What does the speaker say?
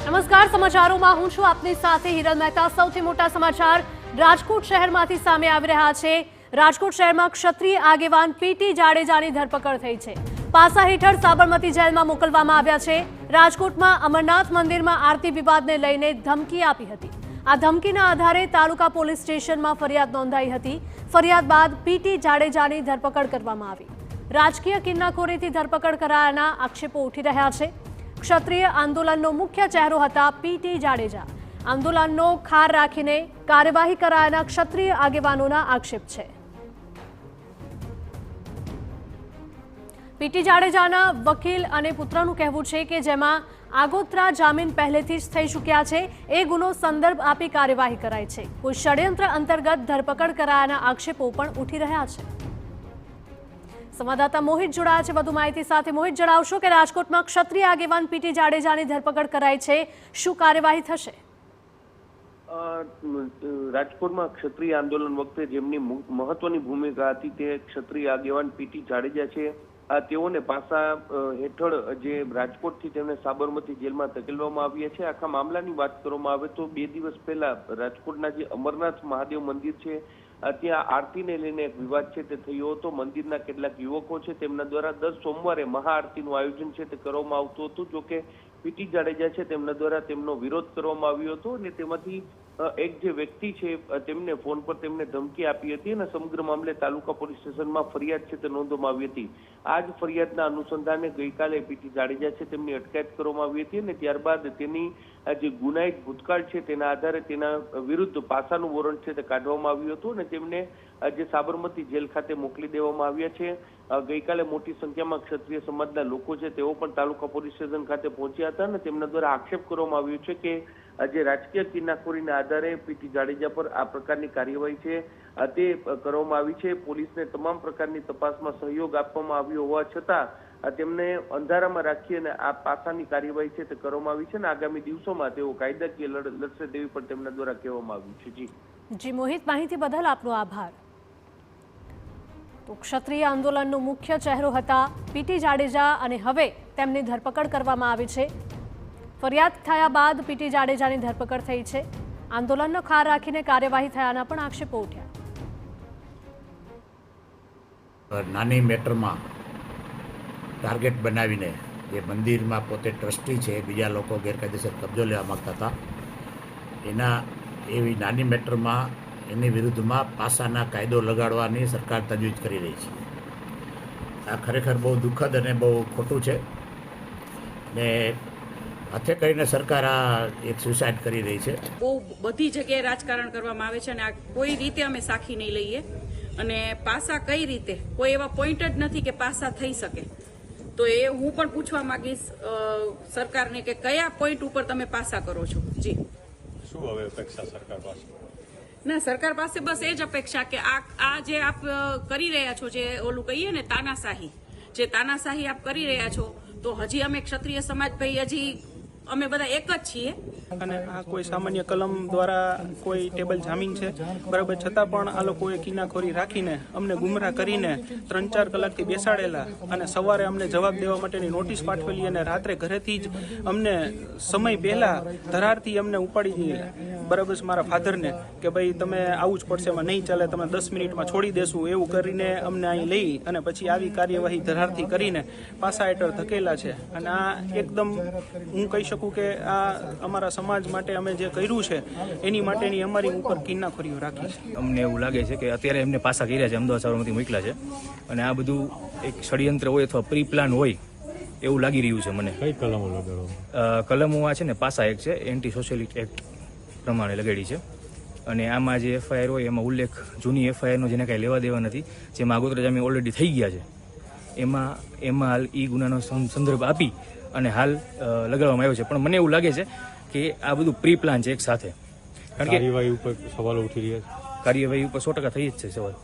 નમસ્કાર, સમાચારોમાં હું છું આપની સાથે હિરલ મહેતા। સૌથી મોટા સમાચાર રાજકોટ શહેરમાંથી સામે આવી રહ્યા છે। રાજકોટ શહેરમાં ક્ષત્રિય આગેવાન પીટી જાડેજાની ધરપકડ થઈ છે। પાસા હેઠળ સાબરમતી જેલમાં મોકલવામાં આવ્યા છે। રાજકોટમાં અમરનાથ મંદિરમાં આરતી વિવાદને લઈને ધમકી આપી હતી। આ ધમકીના આધારે તાલુકા પોલીસ સ્ટેશનમાં ફરિયાદ નોંધાઈ હતી। ફરિયાદ બાદ પીટી જાડેજાની ધરપકડ કરવામાં આવી। રાજકીય કિન્નાખોરીથી ધરપકડ કરાયાના આક્ષેપો ઉઠી રહ્યા છે। ક્ષત્રિય આંદોલનનો મુખ્ય ચહેરો હતા પીટી જાડેજા। આંદોલનનો ખાર રાખીને કાર્યવાહી કરાયાના ક્ષત્રિય આગેવાનોના આક્ષેપ છે। પીટી જાડેજાના વકીલ અને પુત્રનું કહેવું છે કે જેમાં આગોતરા જામીન પહેલેથી જ થઈ ચૂક્યા છે, એ ગુનો સંદર્ભ આપી કાર્યવાહી કરાઈ છે। કોઈ ષડયંત્ર અંતર્ગત ધરપકડ કરાયાના આક્ષેપો પણ ઉઠી રહ્યા છે। સંવાદદાતા મોહિત જોડાયા છે વધુ માહિતી સાથે। મોહિત, જણાવશો કે રાજકોટમાં ક્ષત્રિય આગેવાન પીટી જાડેજાની ધરપકડ કરાઈ છે, શું કાર્યવાહી થશે? રાજકોટમાં ક્ષત્રિય આંદોલન વખતે જેમની મહત્વની ભૂમિકા હતી તે ક્ષત્રિય આગેવાન પીટી જાડેજા છે। તેઓને પાસા હેઠળ જે રાજકોટથી તેમને સાબરમતી જેલમાં ધકેલવામાં આવ્યા છે। આખા મામલાની વાત કરવામાં આવે તો 2 દિવસ પહેલા રાજકોટના જે અમરનાથ મહાદેવ મંદિર છે ત્યાં આરતીને લઈને એક વિવાદ છે તે થયો હતો। મંદિરના કેટલાક યુવકો છે તેમના દ્વારા દર સોમવારે મહાઆરતીનું આયોજન છે તે કરવામાં આવતું હતું। જોકે પીટી જાડેજા છે તેમના દ્વારા તેમનો વિરોધ કરવામાં આવ્યો હતો અને તેમાંથી એક જે વ્યક્તિ છે તેમને ફોન પર તેમને ધમકી આપી હતી અને સમગ્ર મામલે તાલુકા પોલીસ સ્ટેશનમાં ફરિયાદ છે તે નોંધવામાં આવી હતી। આ જ ફરિયાદના અનુસંધાને ગઈકાલે પીટી જાડેજા છે તેમની અટકાયત કરવામાં આવી હતી અને ત્યારબાદ તેની જે ગુનાહિત ભૂતકાળ છે તેના આધારે તેના વિરુદ્ધ પાસાનું વોરંટ છે તે કાઢવામાં આવ્યું હતું અને તેમને જે સાબરમતી જેલ ખાતે મોકલી દેવામાં આવ્યા છે। ગઈકાલે મોટી સંખ્યામાં ક્ષત્રિય સમાજના લોકો છે તેઓ પણ તાલુકા પોલીસ સ્ટેશન ખાતે પહોંચ્યા હતા અને તેમના દ્વારા આક્ષેપ કરવામાં આવ્યો છે કે જે રાજકીય કિન્નાખોરીના આધારે પીટી જાડેજા પર આ પ્રકારની કાર્યવાહી છે તે કરવામાં આવી છે। પોલીસને તમામ પ્રકારની તપાસમાં સહયોગ આપવામાં આવ્યો હોવા છતાં તેમને અંધારામાં રાખી અને આ પાસાની કાર્યવાહી છે તે કરવામાં આવી છે અને આગામી દિવસોમાં તેઓ કાયદાકીય લડશે તેવી પણ તેમના દ્વારા કહેવામાં આવ્યું છે। જી મોહિત, માહિતી બદલ આપનો આભાર। તો ક્ષત્રિય આંદોલનનો મુખ્ય ચહેરો હતા પીટી જાડેજા અને હવે તેમની ધરપકડ કરવામાં આવી છે। ફરિયાદ થયા બાદ પીટી જાડેજાની ધરપકડ થઈ છે। આંદોલનનો ખાર રાખીને કાર્યવાહી થયાના પણ આક્ષેપો ઉઠ્યા। નાની મેટરમાં ટાર્ગેટ બનાવીને જે મંદિરમાં પોતે ટ્રસ્ટી છે બીજા લોકો ગેરકાયદેસર કબજો લેવા માંગતા હતા, એના એવી નાની મેટરમાં એની વિરુદ્ધમાં પાસાના કાયદો લગાડવાની સરકાર તજવીજ કરી રહી છે। આ ખરેખર બહુ દુઃખદ અને બહુ ખોટું છે ને હાથે કરીને સરકાર આ એક સુસાઇડ કરી રહી છે। બહુ બધી જગ્યાએ રાજકારણ કરવામાં આવે છે અને આ કોઈ રીતે અમે સાખી નહીં લઈએ અને પાસા કઈ રીતે, કોઈ એવા પોઈન્ટ જ નથી કે પાસા થઈ શકે। તો એ હું પણ પૂછવા માંગીશ સરકારને કે કયા પોઈન્ટ ઉપર તમે પાસા કરો છો? જી, શું હવે અપેક્ષા સરકાર પાસે? ના, સરકાર પાસે બસ એ જ અપેક્ષા કે આ જે આપ કરી રહ્યા છો, જે ઓલું કહીએ ને તાનાશાહી, જે તાનાશાહી આપ કરી રહ્યા છો, તો હજી અમે ક્ષત્રિય સમાજ ભાઈ હજી અમે બધા એક જ છીએ। અને આ કોઈ સામાન્ય કલમ દ્વારા કોઈ ટેબલ જામીન છે બરાબર, છતાં પણ આ લોકોએ કિનાખોરી રાખીને અમને ગુમરાહ કરીને 3-4 કલાકથી બેસાડેલા અને સવારે અમને જવાબ દેવા માટેની નોટિસ પાઠવેલી અને રાત્રે ઘરેથી જ અમને સમય પહેલા ધરારથી અમને ઉપાડી દીધેલા બરાબર મારા ફાધરને કે ભાઈ તમે આવું જ પડશે, એમાં નહીં ચાલે, તમે 10 મિનિટમાં છોડી દેશું એવું કરીને અમને અહીં લઈ અને પછી આવી કાર્યવાહી ધરારથી કરીને પાસા હેઠળ ધકેલા છે। અને આ એકદમ હું કહી શકું કે આ અમારા સમાજ માટે અમે જે કર્યું છે એની માટેની અમારી ઉપર કિન્નાખોરીઓ રાખી છે। અમને એવું લાગે છે કે અત્યારે એમને પાસા કર્યા છે, અમદાવાદ સાબરમતી મોકલ્યા છે અને આ બધું એક ષડયંત્ર હોય અથવા પ્રી પ્લાન હોય એવું લાગી રહ્યું છે મને। કઈ કલમો લગાડો? કલમો આ છે ને પાસા એક છે, એન્ટી સોશિયલિસ્ટ એક્ટ પ્રમાણે લગાડી છે અને આમાં જે એફઆઈઆર હોય એમાં ઉલ્લેખ જૂની એફઆઈઆરનો જેને કાંઈ લેવા દેવા નથી, જેમાં આગોતરા જામીન ઓલરેડી થઈ ગયા છે, એમાં હાલ એ ગુનાનો સંદર્ભ આપી અને હાલ લગાડવામાં આવ્યો છે। પણ મને એવું લાગે છે કે આ બધું પ્રી પ્લાન છે એક સાથે, કારણ કે કાર્યવાહી ઉપર સવાલો ઉઠી રહ્યા છે। કાર્યવાહી ઉપર 100% થઈ જ છે સવાલ।